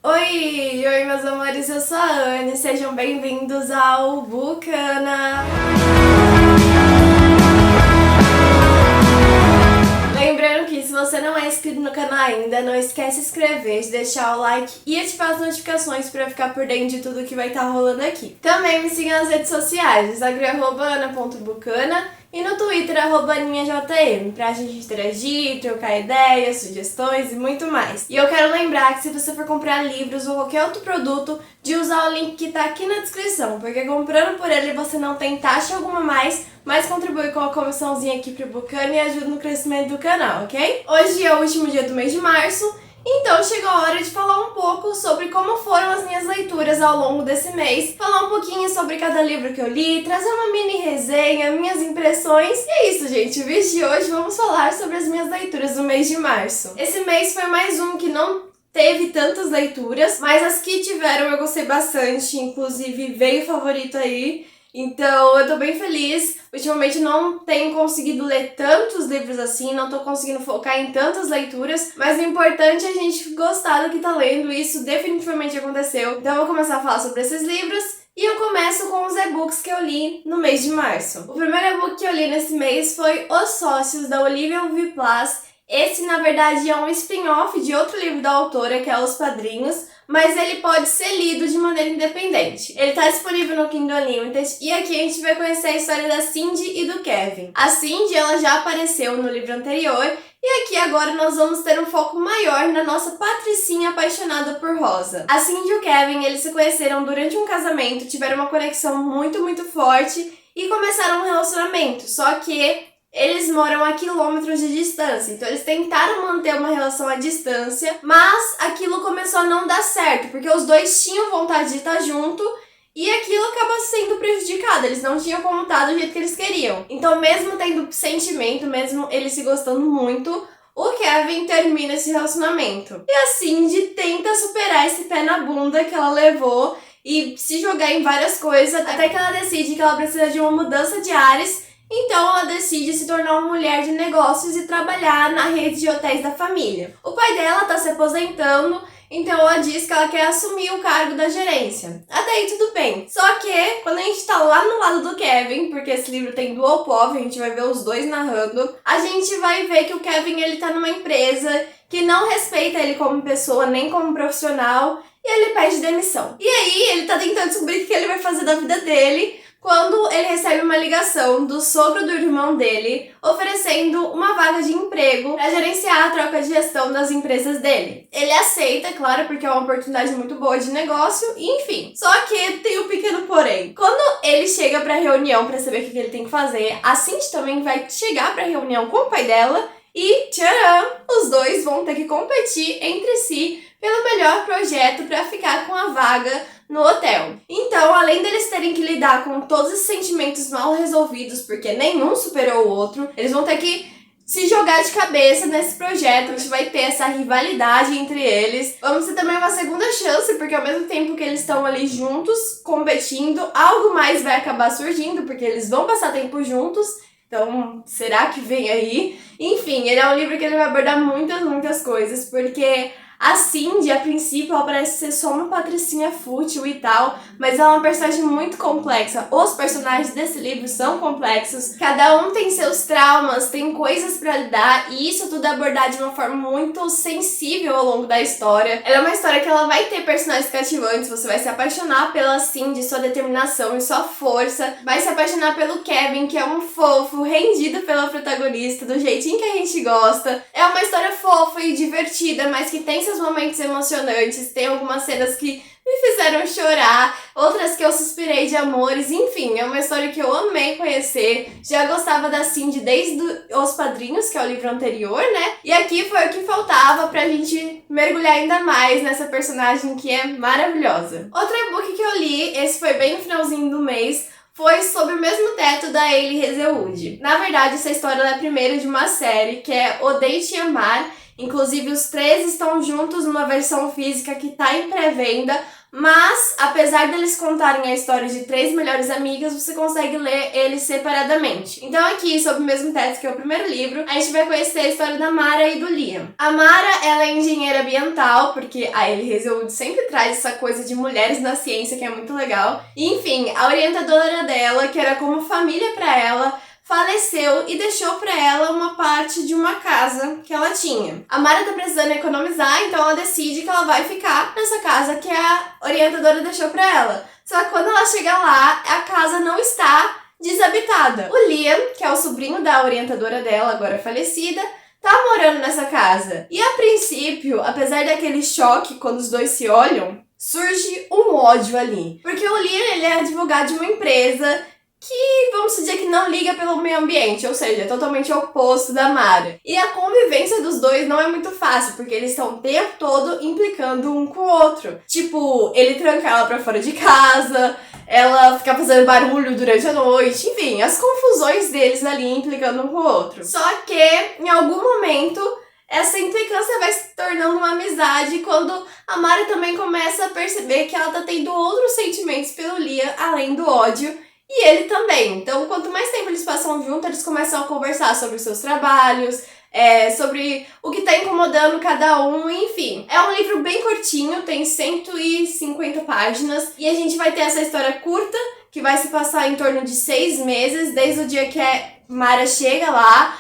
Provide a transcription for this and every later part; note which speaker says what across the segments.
Speaker 1: Oi, meus amores, eu sou a Anne, sejam bem-vindos ao Bucana! Lembrando que se você não é inscrito no canal ainda, não esquece de se inscrever, de deixar o like e ativar as notificações para ficar por dentro de tudo que vai estar rolando aqui. Também me siga nas redes sociais, no Instagram @ana.bucana e no Twitter @aninhajm, pra gente interagir, trocar ideias, sugestões e muito mais. E eu quero lembrar que se você for comprar livros ou qualquer outro produto, de usar o link que tá aqui na descrição, porque comprando por ele você não tem taxa alguma mais, mas contribui com a comissãozinha aqui pro Bucana e ajuda no crescimento do canal, ok? Hoje é o último dia do mês de março, então chegou a hora de falar um pouco sobre como foram as minhas leituras ao longo desse mês, falar um pouquinho sobre cada livro que eu li, trazer uma mini resenha, minhas impressões. E é isso, gente, o vídeo de hoje vamos falar sobre as minhas leituras do mês de março. Esse mês foi mais um que não teve tantas leituras, mas as que tiveram eu gostei bastante, inclusive veio favorito aí. Então eu tô bem feliz, ultimamente não tenho conseguido ler tantos livros assim, não tô conseguindo focar em tantas leituras, mas o importante é a gente gostar do que tá lendo, e isso definitivamente aconteceu. Então eu vou começar a falar sobre esses livros, e eu começo com os e-books que eu li no mês de março. O primeiro e-book que eu li nesse mês foi Os Sócios, da Olivia Uviplas. Esse, na verdade, é um spin-off de outro livro da autora, que é Os Padrinhos, mas ele pode ser lido de maneira independente. Ele está disponível no Kindle Unlimited e aqui a gente vai conhecer a história da Cindy e do Kevin. A Cindy, ela já apareceu no livro anterior e aqui agora nós vamos ter um foco maior na nossa patricinha apaixonada por Rosa. A Cindy e o Kevin, eles se conheceram durante um casamento, tiveram uma conexão muito forte e começaram um relacionamento, só que eles moram a quilômetros de distância, então eles tentaram manter uma relação à distância, mas aquilo começou a não dar certo, porque os dois tinham vontade de estar junto e aquilo acaba sendo prejudicado, eles não tinham como estar do jeito que eles queriam. Então mesmo tendo sentimento, mesmo eles se gostando muito, o Kevin termina esse relacionamento. E a Cindy tenta superar esse pé na bunda que ela levou e se jogar em várias coisas, até que ela decide que ela precisa de uma mudança de ares. Então ela decide se tornar uma mulher de negócios e trabalhar na rede de hotéis da família. O pai dela está se aposentando, então ela diz que ela quer assumir o cargo da gerência. Até aí tudo bem. Só que quando a gente tá lá no lado do Kevin, porque esse livro tem dual POV, a gente vai ver os dois narrando, a gente vai ver que o Kevin, ele tá numa empresa que não respeita ele como pessoa nem como profissional e ele pede demissão. E aí ele tá tentando descobrir o que ele vai fazer da vida dele, quando ele recebe uma ligação do sogro do irmão dele oferecendo uma vaga de emprego para gerenciar a troca de gestão das empresas dele. Ele aceita, claro, porque é uma oportunidade muito boa de negócio, enfim. Só que tem um pequeno porém. Quando ele chega para a reunião para saber o que ele tem que fazer, a Cindy também vai chegar para a reunião com o pai dela e, tcharam, os dois vão ter que competir entre si pelo melhor projeto para ficar com a vaga no hotel. Então, além deles terem que lidar com todos esses sentimentos mal resolvidos, porque nenhum superou o outro, eles vão ter que se jogar de cabeça nesse projeto. A gente vai ter essa rivalidade entre eles. Vamos ter também uma segunda chance, porque ao mesmo tempo que eles estão ali juntos, competindo, algo mais vai acabar surgindo, porque eles vão passar tempo juntos. Então, será que vem aí? Enfim, ele é um livro que ele vai abordar muitas coisas, porque a Cindy, a princípio, ela parece ser só uma patricinha fútil e tal, mas ela é uma personagem muito complexa. Os personagens desse livro são complexos, cada um tem seus traumas, tem coisas pra lidar, e isso tudo é abordado de uma forma muito sensível ao longo da história. Ela é uma história que ela vai ter personagens cativantes, você vai se apaixonar pela Cindy, sua determinação e sua força, vai se apaixonar pelo Kevin, que é um fofo, rendido pela protagonista, do jeitinho que a gente gosta. É uma história fofa e divertida, mas que tem seus momentos emocionantes, tem algumas cenas que me fizeram chorar, outras que eu suspirei de amores, enfim, é uma história que eu amei conhecer. Já gostava da Cindy desde Os Padrinhos, que é o livro anterior, né? E aqui foi o que faltava pra gente mergulhar ainda mais nessa personagem que é maravilhosa. Outro e-book que eu li, esse foi bem no finalzinho do mês, foi Sob o Mesmo Teto, da Hailey Hazelwood. Na verdade, essa história é a primeira de uma série, que é Odeio Te Amar. Inclusive, os três estão juntos numa versão física que tá em pré-venda, Mas, apesar deles contarem a história de 3 melhores amigas, você consegue ler eles separadamente. Então aqui, sob o mesmo teto que é o primeiro livro, a gente vai conhecer a história da Mara e do Liam. A Mara, ela é engenheira ambiental, porque a Ellie Hazelwood sempre traz essa coisa de mulheres na ciência, que é muito legal. E, enfim, a orientadora dela, que era como família pra ela, faleceu e deixou pra ela uma parte de uma casa que ela tinha. A Mara tá precisando economizar, então ela decide que ela vai ficar nessa casa que a orientadora deixou pra ela. Só que quando ela chega lá, a casa não está desabitada. O Liam, que é o sobrinho da orientadora dela, agora falecida, tá morando nessa casa. E a princípio, apesar daquele choque quando os dois se olham, surge um ódio ali. Porque o Liam, ele é advogado de uma empresa que, vamos dizer, que não liga pelo meio ambiente, ou seja, é totalmente oposto da Mara. E a convivência dos dois não é muito fácil, porque eles estão o tempo todo implicando um com o outro. Tipo, ele trancar ela pra fora de casa, ela ficar fazendo barulho durante a noite, enfim, as confusões deles ali implicando um com o outro. Só que, em algum momento, essa implicância vai se tornando uma amizade quando a Mara também começa a perceber que ela tá tendo outros sentimentos pelo Liam, além do ódio, e ele também. Então, quanto mais tempo eles passam juntos, eles começam a conversar sobre os seus trabalhos, sobre o que tá incomodando cada um, enfim. É um livro bem curtinho, tem 150 páginas, e a gente vai ter essa história curta, que vai se passar em torno de 6 meses, desde o dia que a Mara chega lá,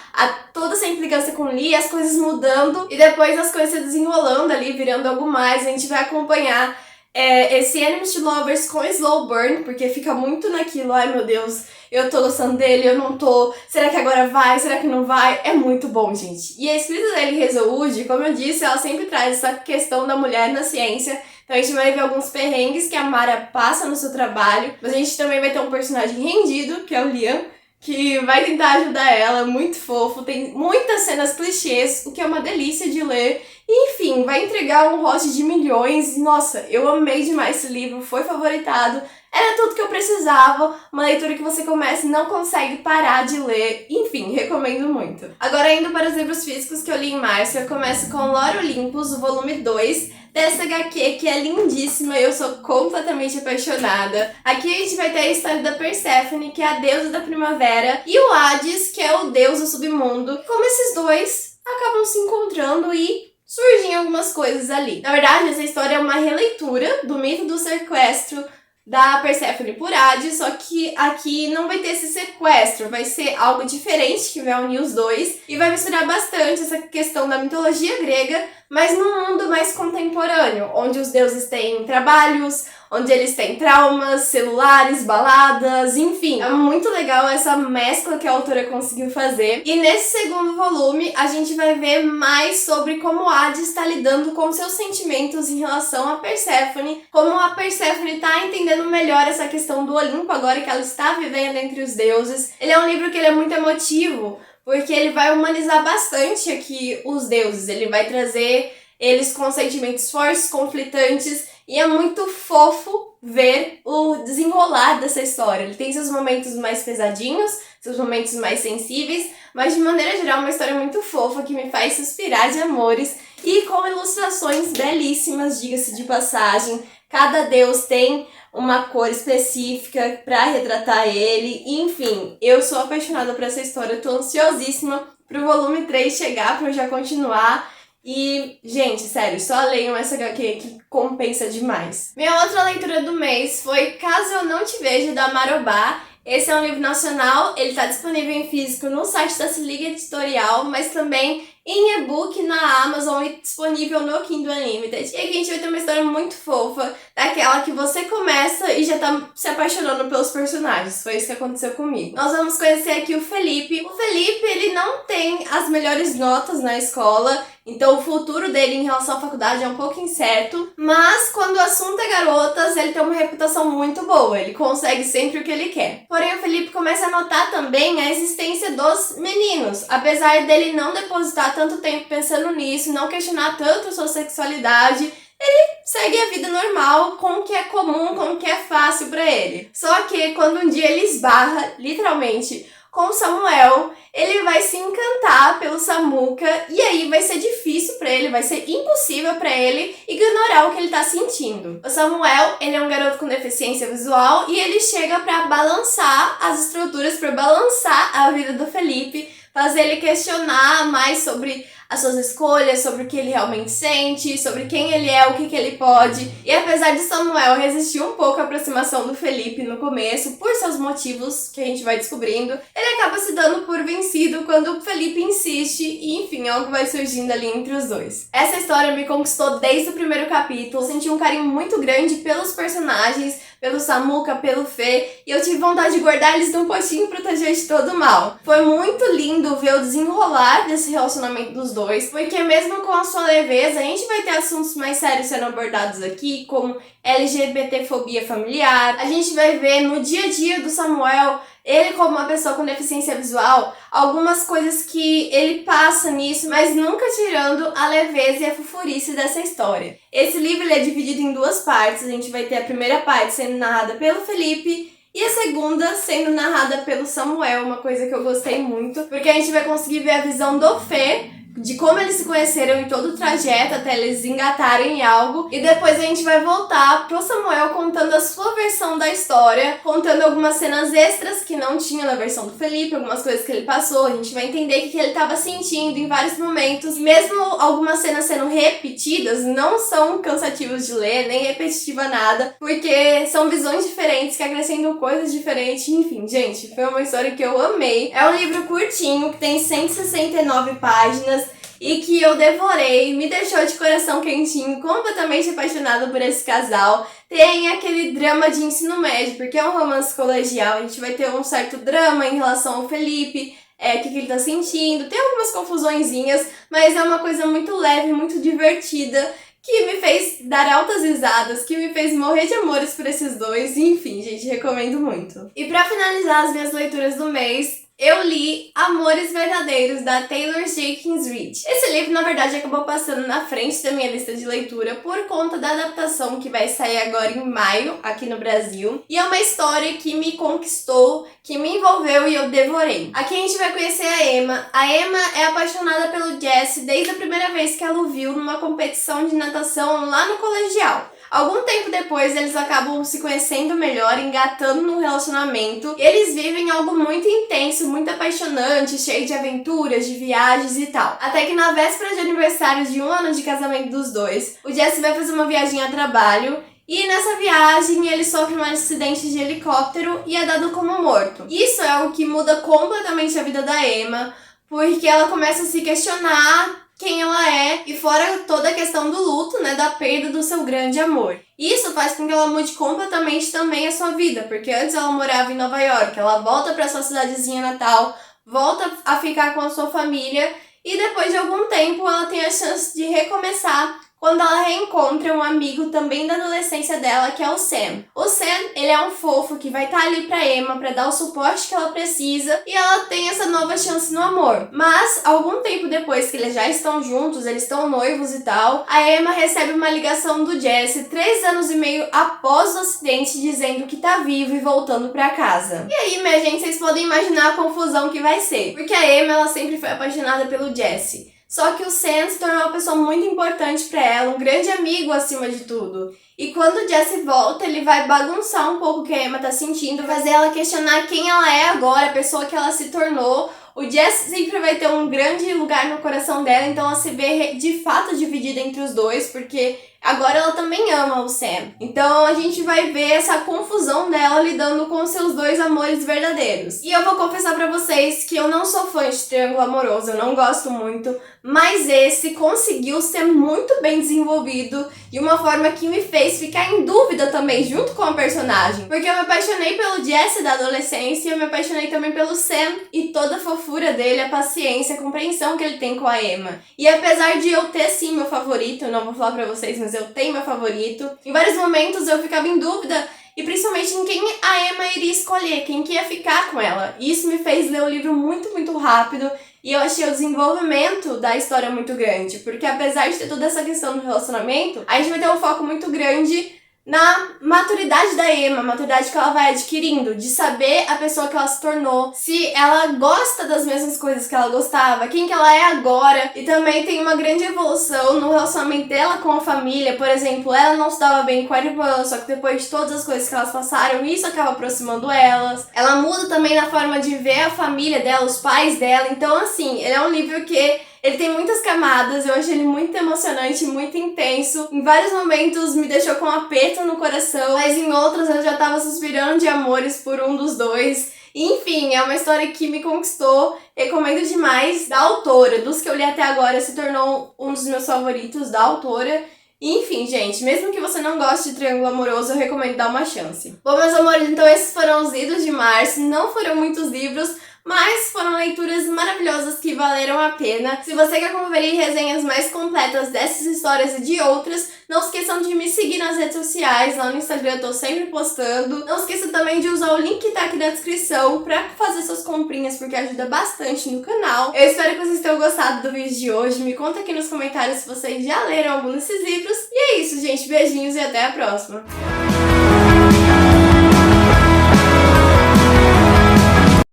Speaker 1: toda essa implicância com Lee, as coisas mudando, e depois as coisas se desenrolando ali, virando algo mais. A gente vai acompanhar esse Enemies to Lovers com slow burn, porque fica muito naquilo, ai meu Deus, eu tô gostando dele, eu não tô, será que agora vai, será que não vai? É muito bom, gente. E a escrita da Ellie Hazelwood, como eu disse, ela sempre traz essa questão da mulher na ciência. Então a gente vai ver alguns perrengues que a Mara passa no seu trabalho, mas a gente também vai ter um personagem rendido, que é o Liam, que vai tentar ajudar ela, muito fofo, tem muitas cenas clichês, o que é uma delícia de ler. Enfim, vai entregar um host de milhões. Nossa, eu amei demais esse livro, foi favoritado. Era tudo que eu precisava, uma leitura que você começa e não consegue parar de ler. Enfim, recomendo muito. Agora, indo para os livros físicos que eu li em março, eu começo com Lore Olympus, o volume 2, dessa HQ que é lindíssima, eu sou completamente apaixonada. Aqui a gente vai ter a história da Perséfone, que é a deusa da primavera, e o Hades, que é o deus do submundo. Como esses dois acabam se encontrando e surgem algumas coisas ali. Na verdade, essa história é uma releitura do mito do sequestro da Perséfone por Hades, só que aqui não vai ter esse sequestro, vai ser algo diferente que vai unir os dois e vai misturar bastante essa questão da mitologia grega, mas num mundo mais contemporâneo, onde os deuses têm trabalhos, onde eles têm traumas, celulares, baladas, enfim. É muito legal essa mescla que a autora conseguiu fazer. E nesse segundo volume, a gente vai ver mais sobre como Hades está lidando com seus sentimentos em relação a Perséfone, como a Perséfone está entendendo melhor essa questão do Olimpo agora que ela está vivendo entre os deuses. Ele é um livro que ele é muito emotivo, porque ele vai humanizar bastante aqui os deuses, ele vai trazer eles com sentimentos fortes, conflitantes, e é muito fofo ver o desenrolar dessa história. Ele tem seus momentos mais pesadinhos, seus momentos mais sensíveis, mas de maneira geral é uma história muito fofa que me faz suspirar de amores e com ilustrações belíssimas, diga-se de passagem. Cada deus tem uma cor específica para retratar ele, enfim, eu sou apaixonada por essa história, eu tô ansiosíssima pro volume 3 chegar, pra eu já continuar. E, gente, sério, só leiam essa HQ que compensa demais. Minha outra leitura do mês foi Caso Eu Não Te Veja, da Marobá. Esse é um livro nacional, ele tá disponível em físico no site da Se Liga Editorial, mas também em e-book na Amazon e disponível no Kindle Unlimited. E aqui a gente vai ter uma história muito fofa, daquela que você começa e já tá se apaixonando pelos personagens. Foi isso que aconteceu comigo. Nós vamos conhecer aqui o Felipe. O Felipe, ele não tem as melhores notas na escola, então o futuro dele em relação à faculdade é um pouco incerto, mas quando o assunto é garotas, ele tem uma reputação muito boa, ele consegue sempre o que ele quer. Porém, o Felipe começa a notar também a existência dos meninos, apesar dele não depositar tanto tempo pensando nisso, não questionar tanto sua sexualidade, ele segue a vida normal, com o que é comum, com o que é fácil pra ele. Só que quando um dia ele esbarra, literalmente, com o Samuel, ele vai se encantar pelo Samuca e aí vai ser difícil pra ele, vai ser impossível pra ele ignorar o que ele tá sentindo. O Samuel, ele é um garoto com deficiência visual e ele chega pra balançar as estruturas, pra balançar a vida do Felipe, fazer ele questionar mais sobre as suas escolhas, sobre o que ele realmente sente, sobre quem ele é, o que ele pode. E apesar de Samuel resistir um pouco à aproximação do Felipe no começo, por seus motivos que a gente vai descobrindo, ele acaba se dando por vencido quando o Felipe insiste e, enfim, algo vai surgindo ali entre os dois. Essa história me conquistou desde o primeiro capítulo, senti um carinho muito grande pelos personagens, pelo Samuca, pelo Fê, e eu tive vontade de guardar eles num potinho e proteger de todo o mal. Foi muito lindo ver o desenrolar desse relacionamento dos dois, porque mesmo com a sua leveza, a gente vai ter assuntos mais sérios sendo abordados aqui, como LGBTfobia familiar. A gente vai ver no dia a dia do Samuel, ele como uma pessoa com deficiência visual, algumas coisas que ele passa nisso, mas nunca tirando a leveza e a fofurice dessa história. Esse livro ele é dividido em duas partes. A gente vai ter a primeira parte sendo narrada pelo Felipe e a segunda sendo narrada pelo Samuel, uma coisa que eu gostei muito, porque a gente vai conseguir ver a visão do Fê, de como eles se conheceram em todo o trajeto até eles engatarem em algo, e depois a gente vai voltar pro Samuel contando a sua versão da história, contando algumas cenas extras que não tinha na versão do Felipe, algumas coisas que ele passou. A gente vai entender o que ele estava sentindo em vários momentos, mesmo algumas cenas sendo repetidas, não são cansativos de ler, nem repetitiva nada, porque são visões diferentes que acrescentam coisas diferentes. Enfim, gente, foi uma história que eu amei. É um livro curtinho, que tem 169 páginas, e que eu devorei, me deixou de coração quentinho, completamente apaixonada por esse casal. Tem aquele drama de ensino médio, porque é um romance colegial, a gente vai ter um certo drama em relação ao Felipe, o que ele tá sentindo, tem algumas confusõezinhas, mas é uma coisa muito leve, muito divertida, que me fez dar altas risadas, que me fez morrer de amores por esses dois, enfim, gente, recomendo muito. E pra finalizar as minhas leituras do mês, eu li Amores Verdadeiros, da Taylor Jenkins Reid. Esse livro, na verdade, acabou passando na frente da minha lista de leitura por conta da adaptação que vai sair agora em maio, aqui no Brasil. E é uma história que me conquistou, que me envolveu e eu devorei. Aqui a gente vai conhecer a Emma. A Emma é apaixonada pelo Jesse desde a primeira vez que ela o viu numa competição de natação lá no colegial. Algum tempo depois, eles acabam se conhecendo melhor, engatando no relacionamento. E eles vivem algo muito intenso, muito apaixonante, cheio de aventuras, de viagens e tal. Até que na véspera de aniversário de 1 ano de casamento dos dois, o Jesse vai fazer uma viagem a trabalho. E nessa viagem, ele sofre um acidente de helicóptero e é dado como morto. Isso é algo que muda completamente a vida da Emma, porque ela começa a se questionar quem ela é, e fora toda a questão do luto, né, da perda do seu grande amor. Isso faz com que ela mude completamente também a sua vida, porque antes ela morava em Nova York, ela volta para sua cidadezinha natal, volta a ficar com a sua família, e depois de algum tempo ela tem a chance de recomeçar quando ela reencontra um amigo também da adolescência dela, que é o Sam. O Sam, ele é um fofo que vai estar ali pra Emma, pra dar o suporte que ela precisa, e ela tem essa nova chance no amor. Mas, algum tempo depois que eles já estão juntos, eles estão noivos e tal, a Emma recebe uma ligação do Jesse 3 anos e meio após o acidente, dizendo que tá vivo e voltando pra casa. E aí, minha gente, vocês podem imaginar a confusão que vai ser, porque a Emma, ela sempre foi apaixonada pelo Jesse. Só que o Sam se tornou uma pessoa muito importante pra ela, um grande amigo acima de tudo. E quando o Jesse volta, ele vai bagunçar um pouco o que a Emma tá sentindo, fazer ela questionar quem ela é agora, a pessoa que ela se tornou. O Jesse sempre vai ter um grande lugar no coração dela, então ela se vê de fato dividida entre os dois, porque agora ela também ama o Sam. Então a gente vai ver essa confusão dela lidando com seus dois amores verdadeiros. E eu vou confessar pra vocês que eu não sou fã de triângulo amoroso, eu não gosto muito, mas esse conseguiu ser muito bem desenvolvido de uma forma que me fez ficar em dúvida também, junto com a personagem. Porque eu me apaixonei pelo Jesse da adolescência, eu me apaixonei também pelo Sam e toda a fofura dele, a paciência, a compreensão que ele tem com a Emma. E apesar de eu ter sim meu favorito, eu não vou falar pra vocês, mas eu tenho meu favorito, em vários momentos eu ficava em dúvida, e principalmente em quem a Emma iria escolher, quem que ia ficar com ela. E isso me fez ler o livro muito rápido, e eu achei o desenvolvimento da história muito grande, porque apesar de ter toda essa questão do relacionamento, a gente vai ter um foco muito grande na maturidade da Emma, a maturidade que ela vai adquirindo, de saber a pessoa que ela se tornou, se ela gosta das mesmas coisas que ela gostava, quem que ela é agora, e também tem uma grande evolução no relacionamento dela com a família. Por exemplo, ela não se dava bem com a irmã, só que depois de todas as coisas que elas passaram, isso acaba aproximando elas. Ela muda também na forma de ver a família dela, os pais dela. Então, assim, ele é um livro que ele tem muitas camadas, eu achei ele muito emocionante, muito intenso. Em vários momentos me deixou com um aperto no coração, mas em outros eu já tava suspirando de amores por um dos dois. Enfim, é uma história que me conquistou, recomendo demais, da autora. Dos que eu li até agora, se tornou um dos meus favoritos da autora. Enfim, gente, mesmo que você não goste de Triângulo Amoroso, eu recomendo dar uma chance. Bom, meus amores, então esses foram os idos de março. Não foram muitos livros, mas foram leituras maravilhosas que valeram a pena. Se você quer conferir resenhas mais completas dessas histórias e de outras, não esqueçam de me seguir nas redes sociais. Lá no Instagram eu tô sempre postando. Não esqueça também de usar o link que tá aqui na descrição pra fazer suas comprinhas, porque ajuda bastante no canal. Eu espero que vocês tenham gostado do vídeo de hoje. Me conta aqui nos comentários se vocês já leram algum desses livros. E é isso, gente. Beijinhos e até a próxima!